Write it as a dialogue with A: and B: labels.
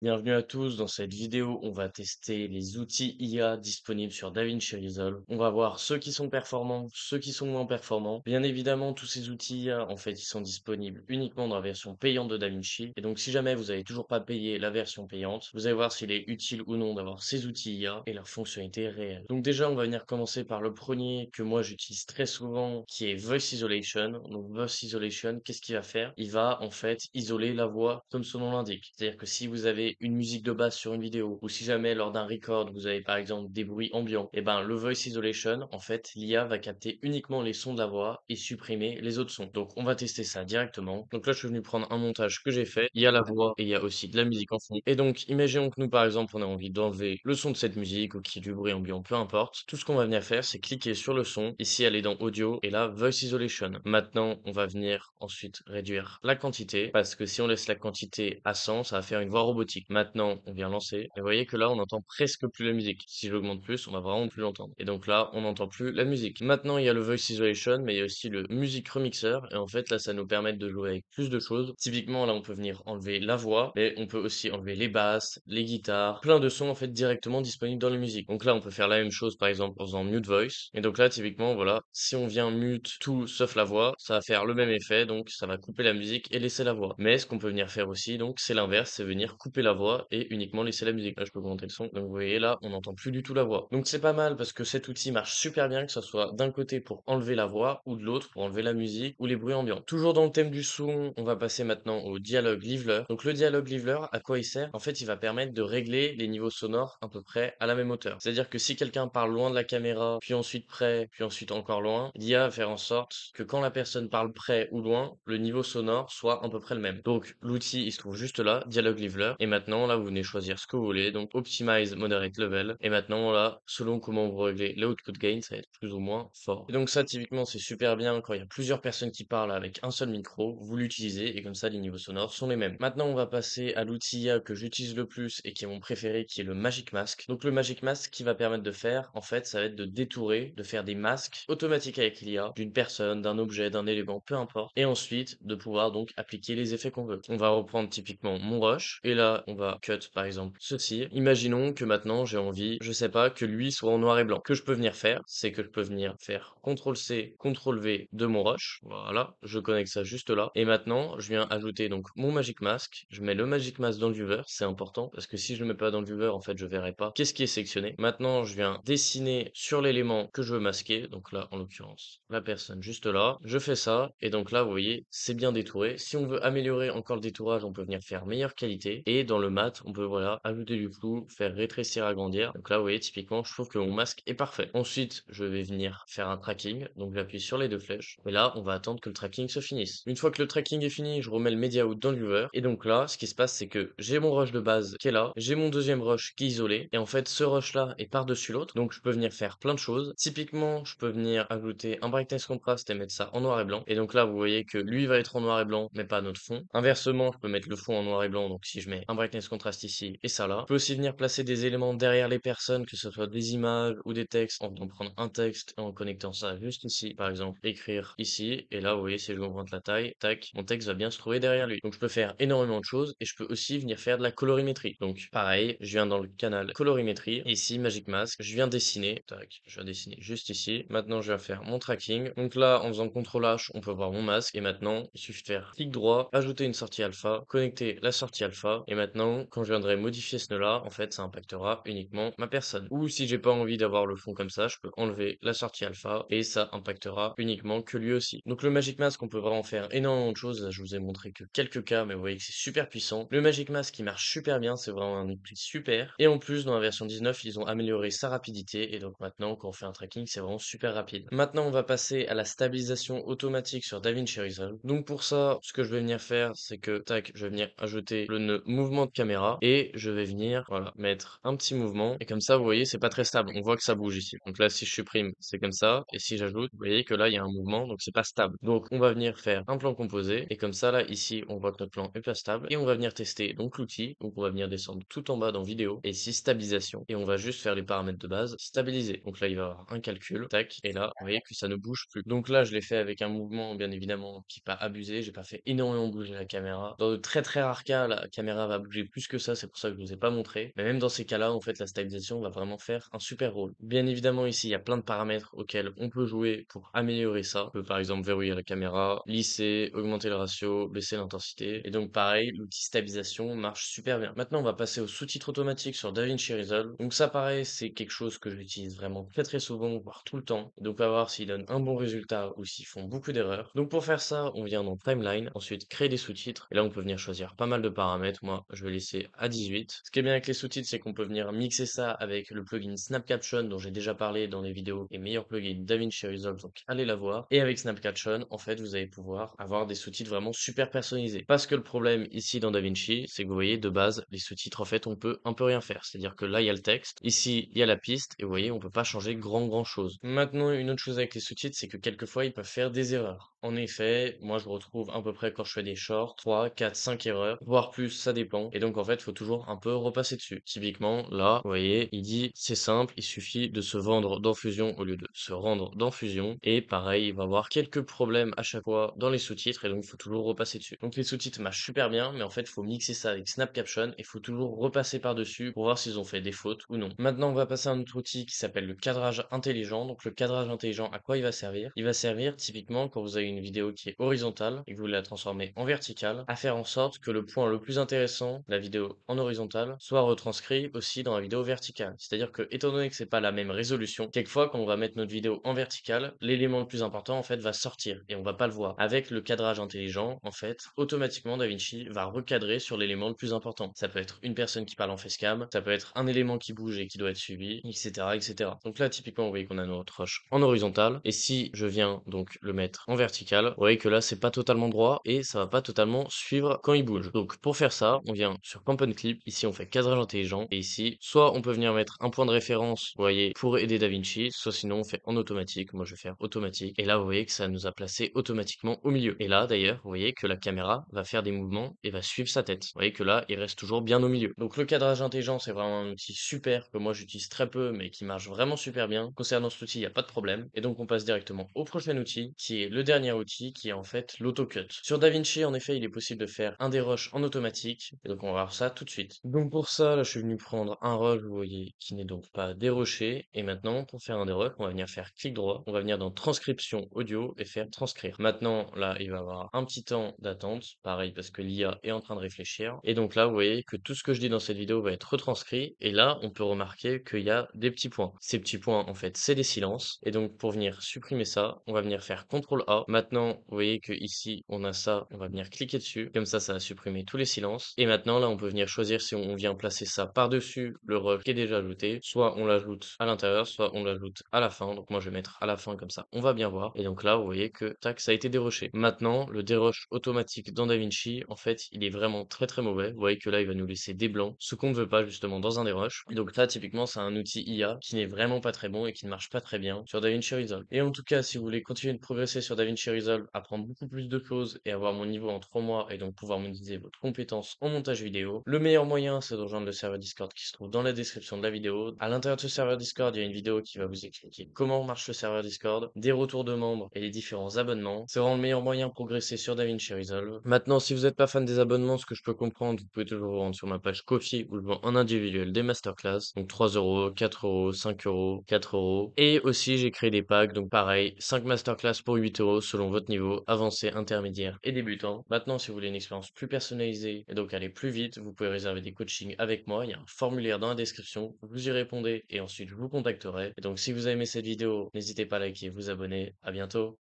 A: Bienvenue à tous. Dans cette vidéo, on va tester les outils IA disponibles sur DaVinci Resolve. On va voir ceux qui sont performants, ceux qui sont moins performants. Bien évidemment, tous ces outils IA, en fait, ils sont disponibles uniquement dans la version payante de DaVinci. Et donc, si jamais vous n'avez toujours pas payé la version payante, vous allez voir s'il est utile ou non d'avoir ces outils IA et leurs fonctionnalités réelles. Donc déjà, on va venir commencer par le premier que moi j'utilise très souvent, qui est Voice Isolation. Donc Voice Isolation, qu'est-ce qu'il va faire? Il va en fait isoler la voix comme son nom l'indique. C'est-à-dire que si vous avez une musique de base sur une vidéo, ou si jamais lors d'un record vous avez par exemple des bruits ambiants, et ben le Voice Isolation, en fait, l'IA va capter uniquement les sons de la voix et supprimer les autres sons. Donc on va tester ça directement. Donc là je suis venu prendre un montage que j'ai fait. Il y a la voix et il y a aussi de la musique en fond. Et donc imaginons que nous par exemple on a envie d'enlever le son de cette musique ou qu'il y ait du bruit ambiant, peu importe. Tout ce qu'on va venir faire, c'est cliquer sur le son. Ici elle est dans audio et là Voice Isolation. Maintenant on va venir ensuite réduire la quantité parce que si on laisse la quantité à 100, ça va faire une voix robotique. Maintenant on vient lancer et vous voyez que là on n'entend presque plus la musique. Si j'augmente plus, on va vraiment plus l'entendre. Et donc là on n'entend plus la musique. Maintenant il y a le Voice Isolation, mais il y a aussi le Music Remixer et en fait là ça nous permet de jouer avec plus de choses. Typiquement là on peut venir enlever la voix, mais on peut aussi enlever les basses, les guitares, plein de sons en fait directement disponibles dans les musiques. Donc là on peut faire la même chose par exemple en faisant Mute Voice. Et donc là typiquement voilà, si on vient mute tout sauf la voix, ça va faire le même effet, donc ça va couper la musique et laisser la voix. Mais ce qu'on peut venir faire aussi, donc c'est l'inverse, c'est venir couper la voix et uniquement laisser la musique. Là je peux augmenter le son, donc vous voyez là on n'entend plus du tout la voix. Donc c'est pas mal parce que cet outil marche super bien, que ce soit d'un côté pour enlever la voix ou de l'autre pour enlever la musique ou les bruits ambiants. Toujours dans le thème du son, on va passer maintenant au dialogue leveler. Donc le dialogue leveler, à quoi il sert? En fait il va permettre de régler les niveaux sonores à peu près à la même hauteur. C'est-à-dire que si quelqu'un parle loin de la caméra, puis ensuite près, puis ensuite encore loin, l'IA va faire en sorte que quand la personne parle près ou loin, le niveau sonore soit à peu près le même. Donc l'outil il se trouve juste là, dialogue leveler, et maintenant là vous venez choisir ce que vous voulez, donc optimize moderate level, et maintenant là, selon comment vous réglez l'output gain, ça va être plus ou moins fort. Et donc ça typiquement c'est super bien quand il y a plusieurs personnes qui parlent avec un seul micro, vous l'utilisez et comme ça les niveaux sonores sont les mêmes. Maintenant on va passer à l'outil IA que j'utilise le plus et qui est mon préféré, qui est le Magic Mask. Donc le Magic Mask qui va permettre de faire, en fait, ça va être de détourer, de faire des masques automatiques avec l'IA, d'une personne, d'un objet, d'un élément, peu importe, et ensuite de pouvoir donc appliquer les effets qu'on veut. On va reprendre typiquement mon rush, et là on va cut par exemple ceci. Imaginons que maintenant j'ai envie, je sais pas, que lui soit en noir et blanc. Ce que je peux venir faire, c'est que je peux venir faire CTRL-C, CTRL-V de mon rush. Voilà, je connecte ça juste là. Et maintenant, je viens ajouter donc mon Magic Mask. Je mets le Magic Mask dans le viewer, c'est important parce que si je le mets pas dans le viewer, en fait, je verrai pas qu'est-ce qui est sélectionné. Maintenant, je viens dessiner sur l'élément que je veux masquer. Donc là, en l'occurrence, la personne juste là. Je fais ça et donc là, vous voyez, c'est bien détouré. Si on veut améliorer encore le détourage, on peut venir faire meilleure qualité. Et dans le mat, on peut voilà ajouter du flou, faire rétrécir, agrandir. Donc là, vous voyez, typiquement, je trouve que mon masque est parfait. Ensuite, je vais venir faire un tracking. Donc j'appuie sur les deux flèches. Et là, on va attendre que le tracking se finisse. Une fois que le tracking est fini, je remets le media out dans le viewer. Et donc là, ce qui se passe, c'est que j'ai mon rush de base qui est là. J'ai mon deuxième rush qui est isolé. Et en fait, ce rush là est par-dessus l'autre. Donc je peux venir faire plein de choses. Typiquement, je peux venir ajouter un brightness contrast et mettre ça en noir et blanc. Et donc là, vous voyez que lui va être en noir et blanc, mais pas notre fond. Inversement, je peux mettre le fond en noir et blanc. Donc si je mets un brightness contrast ici et ça là. Je peux aussi venir placer des éléments derrière les personnes, que ce soit des images ou des textes, en venant prendre un texte et en connectant ça juste ici. Par exemple, écrire ici. Et là, vous voyez, si je augmente la taille, tac, mon texte va bien se trouver derrière lui. Donc je peux faire énormément de choses et je peux aussi venir faire de la colorimétrie. Donc pareil, je viens dans le canal colorimétrie. Ici, Magic Mask, je viens dessiner. Tac, je viens dessiner juste ici. Maintenant, je vais faire mon tracking. Donc là, en faisant CTRL H, on peut voir mon masque. Et maintenant, il suffit de faire clic droit, ajouter une sortie alpha, connecter la sortie alpha. Et maintenant, quand je viendrai modifier ce nœud-là, en fait, ça impactera uniquement ma personne. Ou si j'ai pas envie d'avoir le fond comme ça, je peux enlever la sortie alpha et ça impactera uniquement que lui aussi. Donc le Magic Mask, on peut vraiment faire énormément de choses. Là, je vous ai montré que quelques cas, mais vous voyez que c'est super puissant. Le Magic Mask qui marche super bien, c'est vraiment un outil super. Et en plus, dans la version 19, ils ont amélioré sa rapidité. Et donc maintenant, quand on fait un tracking, c'est vraiment super rapide. Maintenant, on va passer à la stabilisation automatique sur DaVinci Resolve. Donc pour ça, ce que je vais venir faire, c'est que, tac, je vais venir ajouter le nœud mouvement de caméra et je vais venir, voilà, mettre un petit mouvement. Et comme ça, vous voyez, c'est pas très stable. On voit que ça bouge ici. Donc là, si je supprime, c'est comme ça. Et si j'ajoute, vous voyez que là, il y a un mouvement, donc c'est pas stable. Donc on va venir faire un plan composé. Et comme ça, là, ici, on voit que notre plan est pas stable. Et on va venir tester donc l'outil. Donc on va venir descendre tout en bas dans vidéo. Et ici, stabilisation. Et on va juste faire les paramètres de base. Stabiliser. Donc là, il va y avoir un calcul. Tac. Et là, vous voyez que ça ne bouge plus. Donc là, je l'ai fait avec un mouvement, bien évidemment, qui n'est pas abusé. J'ai pas fait énormément bouger la caméra. Dans de très très rares cas, la caméra va bouger plus que ça, c'est pour ça que je vous ai pas montré. Mais même dans ces cas-là, en fait, la stabilisation va vraiment faire un super rôle. Bien évidemment, ici, il y a plein de paramètres auxquels on peut jouer pour améliorer ça. On peut par exemple verrouiller la caméra, lisser, augmenter le ratio, baisser l'intensité. Et donc pareil, l'outil stabilisation marche super bien. Maintenant, on va passer au sous-titre automatique sur DaVinci Resolve. Donc ça, pareil, c'est quelque chose que j'utilise vraiment très très souvent, voire tout le temps. Donc on va voir s'il donne un bon résultat ou s'ils font beaucoup d'erreurs. Donc pour faire ça, on vient dans Timeline, ensuite créer des sous-titres. Et là, on peut venir choisir pas mal de paramètres. Moi, je vais laisser à 18. Ce qui est bien avec les sous-titres, c'est qu'on peut venir mixer ça avec le plugin Snap Caption dont j'ai déjà parlé dans les vidéos et meilleurs plugins DaVinci Resolve, donc allez la voir. Et avec Snap Caption, en fait, vous allez pouvoir avoir des sous-titres vraiment super personnalisés. Parce que le problème ici dans DaVinci, c'est que vous voyez, de base, les sous-titres, en fait, on peut un peu rien faire. C'est-à-dire que là, il y a le texte, ici, il y a la piste, et vous voyez, on peut pas changer grand chose. Maintenant, une autre chose avec les sous-titres, c'est que quelquefois, ils peuvent faire des erreurs. En effet, moi, je retrouve à peu près quand je fais des shorts, 3, 4, 5 erreurs, voire plus, ça dépend. Et donc, en fait, il faut toujours un peu repasser dessus. Typiquement, là, vous voyez, il dit, c'est simple, il suffit de se vendre dans Fusion au lieu de se rendre dans Fusion. Et pareil, il va y avoir quelques problèmes à chaque fois dans les sous-titres, et donc, il faut toujours repasser dessus. Donc, les sous-titres marchent super bien, mais en fait, il faut mixer ça avec Snap Caption, et il faut toujours repasser par-dessus pour voir s'ils ont fait des fautes ou non. Maintenant, on va passer à un autre outil qui s'appelle le cadrage intelligent. Donc, le cadrage intelligent, à quoi il va servir? Il va servir typiquement quand vous avez une vidéo qui est horizontale et que vous voulez la transformer en verticale, à faire en sorte que le point le plus intéressant, la vidéo en horizontale, soit retranscrit aussi dans la vidéo verticale. C'est-à-dire que, étant donné que c'est pas la même résolution, quelquefois, quand on va mettre notre vidéo en verticale, l'élément le plus important, en fait, va sortir et on va pas le voir. Avec le cadrage intelligent, en fait, automatiquement, DaVinci va recadrer sur l'élément le plus important. Ça peut être une personne qui parle en facecam, ça peut être un élément qui bouge et qui doit être suivi, etc., etc. Donc là, typiquement, vous voyez qu'on a notre rush en horizontal. Et si je viens donc le mettre en vertical, vous voyez que là, c'est pas totalement droit et ça va pas totalement suivre quand il bouge. Donc pour faire ça, on vient sur Pump and Clip. Ici, on fait cadrage intelligent. Et ici, soit on peut venir mettre un point de référence, vous voyez, pour aider DaVinci, soit sinon on fait en automatique. Moi, je vais faire automatique. Et là, vous voyez que ça nous a placé automatiquement au milieu. Et là, d'ailleurs, vous voyez que la caméra va faire des mouvements et va suivre sa tête. Vous voyez que là, il reste toujours bien au milieu. Donc le cadrage intelligent, c'est vraiment un outil super que moi j'utilise très peu, mais qui marche vraiment super bien. Concernant cet outil, il n'y a pas de problème. Et donc on passe directement au prochain outil, qui est le dernier outil, qui est en fait l'autocut. Sur DaVinci, en effet, il est possible de faire un dérush en automatique. Et donc on va voir ça tout de suite. Donc pour ça, là, je suis venu prendre un rush, vous voyez, qui n'est donc pas dérushé. Et maintenant, pour faire un dérush, on va venir faire clic droit. On va venir dans transcription audio et faire transcrire. Maintenant, là, il va y avoir un petit temps d'attente. Pareil, parce que l'IA est en train de réfléchir. Et donc là, vous voyez que tout ce que je dis dans cette vidéo va être retranscrit. Et là, on peut remarquer qu'il y a des petits points. Ces petits points, en fait, c'est des silences. Et donc, pour venir supprimer ça, on va venir faire CTRL A. Maintenant, vous voyez que ici, on a ça. On va venir cliquer dessus. Comme ça va supprimer tous les silences. Et maintenant, là, on peut venir choisir si on vient placer ça par-dessus le rush qui est déjà ajouté. Soit on l'ajoute à l'intérieur, soit on l'ajoute à la fin. Donc moi, je vais mettre à la fin comme ça. On va bien voir. Et donc là, vous voyez que, tac, ça a été dérushé. Maintenant, le dérush automatique dans DaVinci, en fait, il est vraiment très mauvais. Vous voyez que là, il va nous laisser des blancs, ce qu'on ne veut pas justement dans un dérush. Et donc là, typiquement, c'est un outil IA qui n'est vraiment pas très bon et qui ne marche pas très bien sur DaVinci Resolve. Et en tout cas, si vous voulez continuer de progresser sur DaVinci Resolve, apprendre beaucoup plus de choses et avoir mon niveau en 3 mois et donc pouvoir monétiser votre compétence en montage vidéo, le meilleur moyen, c'est de rejoindre le serveur Discord qui se trouve dans la description de la vidéo. À l'intérieur de ce serveur Discord, il y a une vidéo qui va vous expliquer comment marche le serveur Discord, des retours de membres et les différents abonnements. C'est vraiment le meilleur moyen de progresser sur DaVinci Resolve. Maintenant, si vous n'êtes pas fan des abonnements, ce que je peux comprendre, vous pouvez toujours vous rendre sur ma page Ko-fi où je vends en individuel des masterclass. Donc 3 euros, 4 euros, 5 euros, 4 euros. Et aussi, j'ai créé des packs. Donc pareil, 5 masterclass pour 8 euros selon votre niveau, avancé, intermédiaire et débutant. Maintenant, si vous voulez une expérience plus personnalisée et donc aller plus vite, vous pouvez réserver des coachings avec moi. Il y a un formulaire dans la description. Vous y répondez et ensuite je vous contacterai. Et donc, si vous avez aimé cette vidéo, n'hésitez pas à liker, vous abonner. À bientôt.